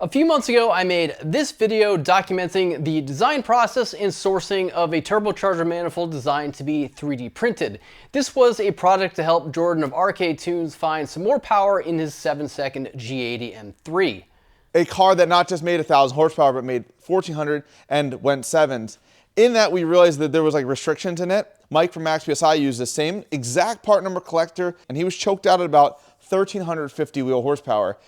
A few months ago, I made this video documenting the design process and sourcing of a turbocharger manifold designed to be 3D printed. This was a project to help Jordan of Arcade Tunes find some more power in his 7-second G80 M3. A car that not just made 1,000 horsepower, but made 1,400 and went sevens. In that, we realized that there was like restrictions in it. Mike from Max PSI used the same exact part number collector, and he was choked out at about 1,350 wheel horsepower.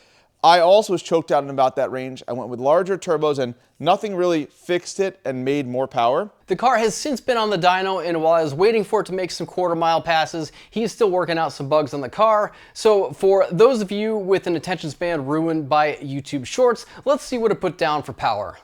I also was choked out in about that range. I went with larger turbos and nothing really fixed it and made more power. The car has since been on the dyno, and while I was waiting for it to make some quarter-mile passes, he's still working out some bugs on the car. So for those of you with an attention span ruined by YouTube Shorts, let's see what it put down for power.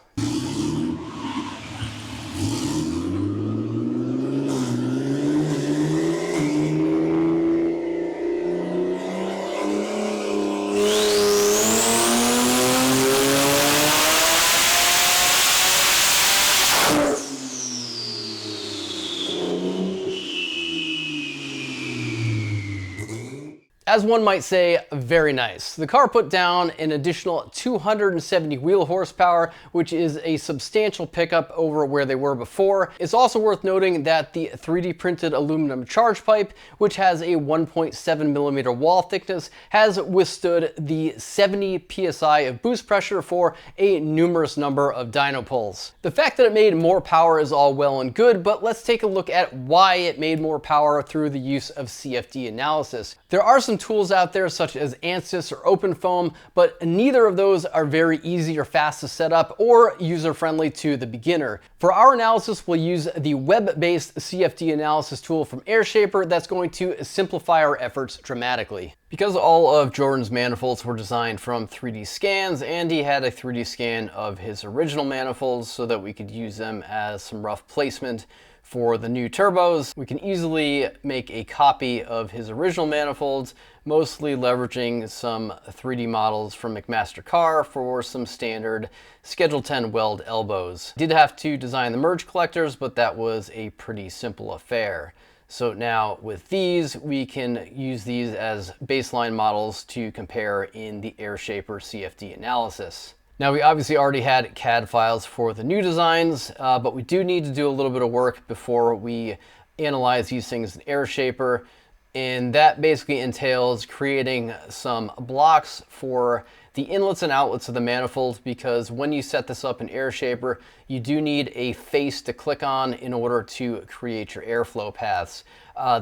As one might say, very nice. The car put down an additional 270 wheel horsepower, which is a substantial pickup over where they were before. It's also worth noting that the 3D printed aluminum charge pipe, which has a 1.7 millimeter wall thickness, has withstood the 70 psi of boost pressure for a numerous number of dyno pulls. The fact that it made more power is all well and good, but let's take a look at why it made more power through the use of CFD analysis. There are some tools out there such as ANSYS or OpenFOAM, but neither of those are very easy or fast to set up or user-friendly to the beginner. For our analysis, we'll use the web-based CFD analysis tool from Airshaper that's going to simplify our efforts dramatically. Because all of Jordan's manifolds were designed from 3D scans, Andy had a 3D scan of his original manifolds so that we could use them as some rough placement for the new turbos. We can easily make a copy of his original manifolds, mostly leveraging some 3D models from McMaster Carr for some standard Schedule 10 weld elbows. Did have to design the merge collectors, but that was a pretty simple affair. So now with these, we can use these as baseline models to compare in the Airshaper CFD analysis. Now we obviously already had CAD files for the new designs, but we do need to do a little bit of work before we analyze these things in Airshaper. And that basically entails creating some blocks for the inlets and outlets of the manifold, because when you set this up in Airshaper, you do need a face to click on in order to create your airflow paths.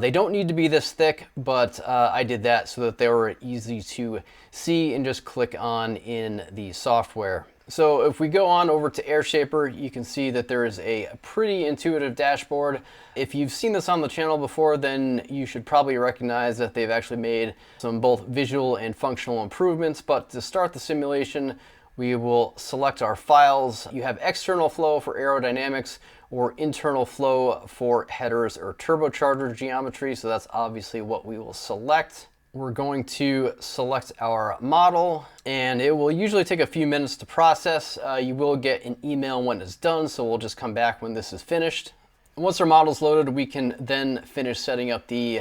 They don't need to be this thick, but I did that so that they were easy to see and just click on in the software. So if we go on over to Airshaper, you can see that there is a pretty intuitive dashboard. If you've seen this on the channel before, then you should probably recognize that they've actually made some both visual and functional improvements. But to start the simulation, we will select our files. You have external flow for aerodynamics or internal flow for headers or turbocharger geometry. So that's obviously what we will select. We're going to select our model, and it will usually take a few minutes to process. You will get an email when it's done, so we'll just come back when this is finished. And once our model's loaded, we can then finish setting up the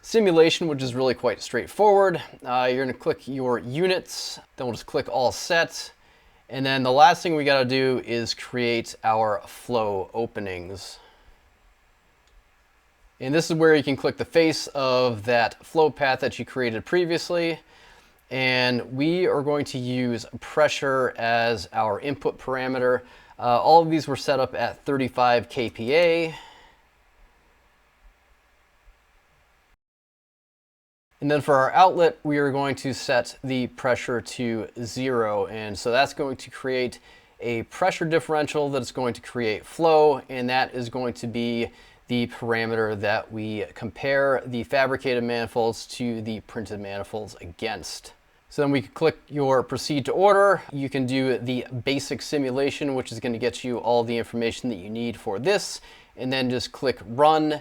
simulation, which is really quite straightforward. You're gonna click your units, then we'll just click all set. And then the last thing we gotta do is create our flow openings. And this is where you can click the face of that flow path that you created previously. And we are going to use pressure as our input parameter. All of these were set up at 35 kPa. And then for our outlet, we are going to set the pressure to 0. And so that's going to create a pressure differential that is going to create flow, and that is going to be the parameter that we compare the fabricated manifolds to the printed manifolds against. So then we can click your proceed to order. You can do the basic simulation, which is going to get you all the information that you need for this, and then just click run.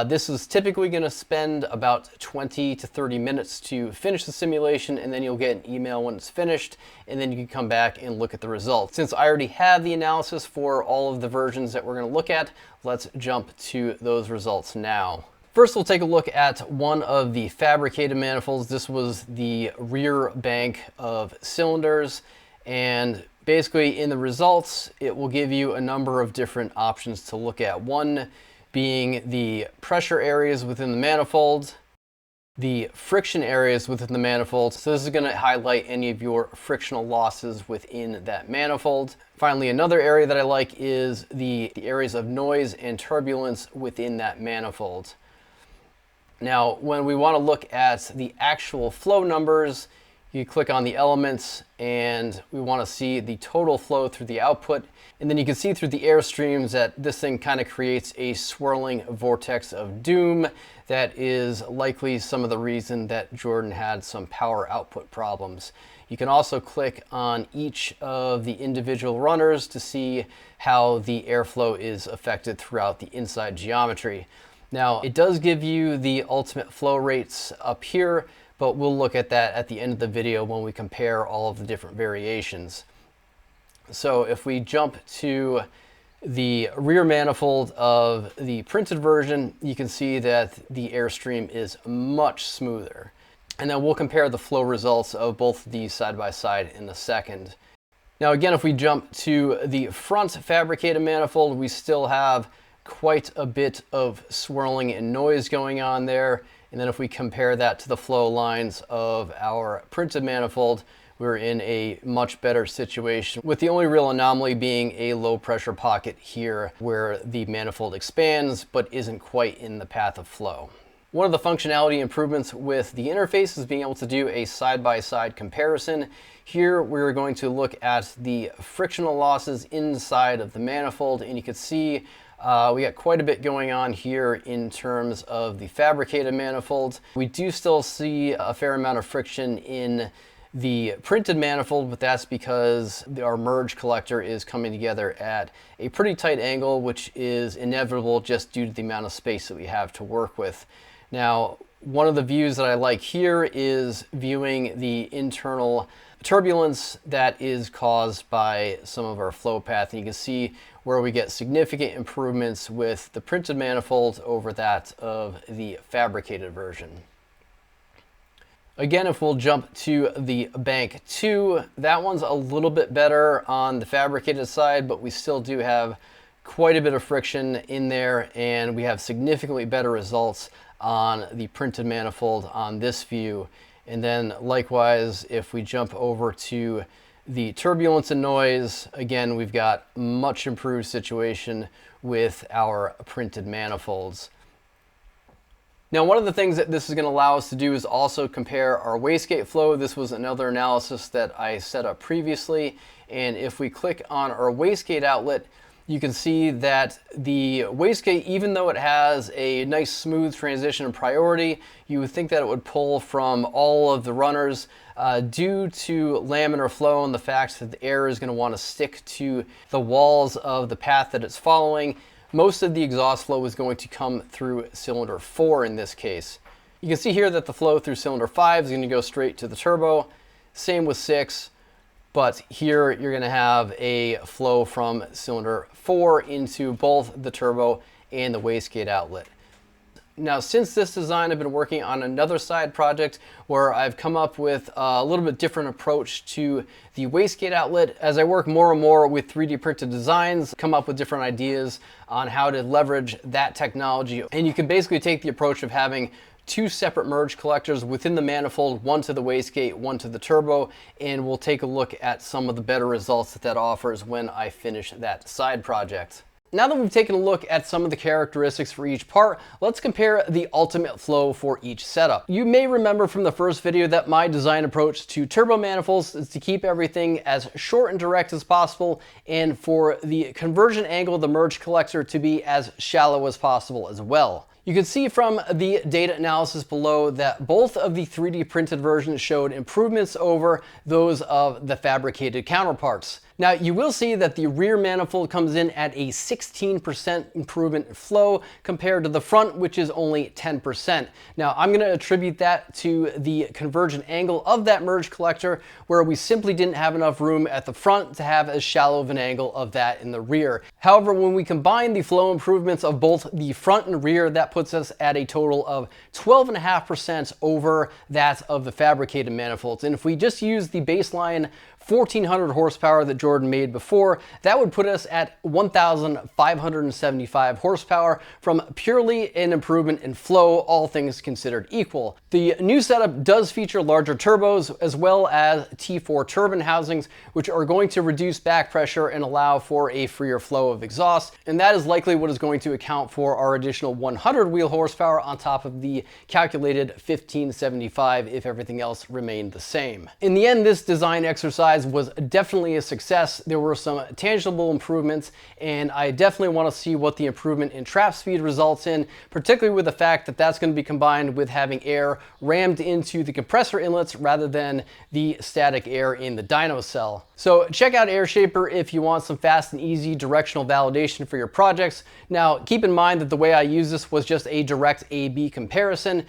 This is typically going to spend about 20 to 30 minutes to finish the simulation, and then you'll get an email when it's finished, and then you can come back and look at the results. Since I already have the analysis for all of the versions that we're going to look at, let's jump to those results now. First, we'll take a look at one of the fabricated manifolds. This was the rear bank of cylinders. And basically in the results, it will give you a number of different options to look at. One being the pressure areas within the manifold, the friction areas within the manifold. So this is going to highlight any of your frictional losses within that manifold. Finally, another area that I like is the areas of noise and turbulence within that manifold. Now, when we want to look at the actual flow numbers, you click on the elements and we want to see the total flow through the output. And then you can see through the airstreams that this thing kind of creates a swirling vortex of doom. That is likely some of the reason that Jordan had some power output problems. You can also click on each of the individual runners to see how the airflow is affected throughout the inside geometry. Now, it does give you the ultimate flow rates up here, but we'll look at that at the end of the video when we compare all of the different variations. So if we jump to the rear manifold of the printed version, you can see that the airstream is much smoother. And then we'll compare the flow results of both of these side by side in a second. Now again, if we jump to the front fabricated manifold, we still have quite a bit of swirling and noise going on there. And then if we compare that to the flow lines of our printed manifold, we're in a much better situation, with the only real anomaly being a low pressure pocket here where the manifold expands but isn't quite in the path of flow. One of the functionality improvements with the interface is being able to do a side-by-side comparison. Here we're going to look at the frictional losses inside of the manifold, and you can see we got quite a bit going on here in terms of the fabricated manifolds. We do still see a fair amount of friction in the printed manifold, but that's because our merge collector is coming together at a pretty tight angle, which is inevitable just due to the amount of space that we have to work with. Now, one of the views that I like here is viewing the internal turbulence that is caused by some of our flow path. And you can see where we get significant improvements with the printed manifold over that of the fabricated version. Again, if we'll jump to the bank 2, that one's a little bit better on the fabricated side, but we still do have quite a bit of friction in there, and we have significantly better results on the printed manifold on this view. And then likewise, if we jump over to the turbulence and noise, again, we've got much improved situation with our printed manifolds. Now, one of the things that this is going to allow us to do is also compare our wastegate flow. This was another analysis that I set up previously. And if we click on our wastegate outlet, you can see that the wastegate, even though it has a nice smooth transition and priority, you would think that it would pull from all of the runners due to laminar flow and the fact that the air is going to want to stick to the walls of the path that it's following. Most of the exhaust flow is going to come through cylinder 4 in this case. You can see here that the flow through cylinder 5 is going to go straight to the turbo. Same with 6, but here you're going to have a flow from cylinder 4 into both the turbo and the wastegate outlet. Now, since this design, I've been working on another side project where I've come up with a little bit different approach to the wastegate outlet. As I work more and more with 3D printed designs, come up with different ideas on how to leverage that technology. And you can basically take the approach of having 2 separate merge collectors within the manifold, one to the wastegate, one to the turbo, and we'll take a look at some of the better results that offers when I finish that side project. Now that we've taken a look at some of the characteristics for each part, let's compare the ultimate flow for each setup. You may remember from the first video that my design approach to turbo manifolds is to keep everything as short and direct as possible, and for the conversion angle of the merge collector to be as shallow as possible as well. You can see from the data analysis below that both of the 3D printed versions showed improvements over those of the fabricated counterparts. Now, you will see that the rear manifold comes in at a 16% improvement in flow compared to the front, which is only 10%. Now, I'm going to attribute that to the convergent angle of that merge collector, where we simply didn't have enough room at the front to have as shallow of an angle of that in the rear. However, when we combine the flow improvements of both the front and rear, that puts us at a total of 12.5% over that of the fabricated manifolds. And if we just use the baseline 1,400 horsepower that Jordan made before. That would put us at 1,575 horsepower from purely an improvement in flow, all things considered equal. The new setup does feature larger turbos as well as T4 turbine housings, which are going to reduce back pressure and allow for a freer flow of exhaust. And that is likely what is going to account for our additional 100 wheel horsepower on top of the calculated 1,575 if everything else remained the same. In the end, this design exercise was definitely a success. There were some tangible improvements, and I definitely want to see what the improvement in trap speed results in, particularly with the fact that that's going to be combined with having air rammed into the compressor inlets rather than the static air in the dyno cell. So check out Airshaper if you want some fast and easy directional validation for your projects. Now, keep in mind that the way I use this was just a direct A/B comparison.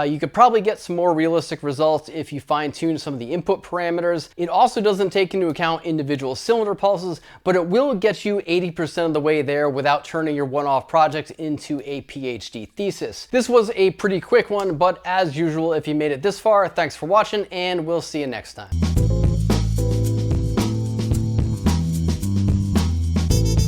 You could probably get some more realistic results if you fine-tune some of the input parameters. It also doesn't take into account individual cylinder pulses, but it will get you 80% of the way there without turning your one-off project into a PhD thesis. This was a pretty quick one, but as usual, if you made it this far, thanks for watching, and we'll see you next time.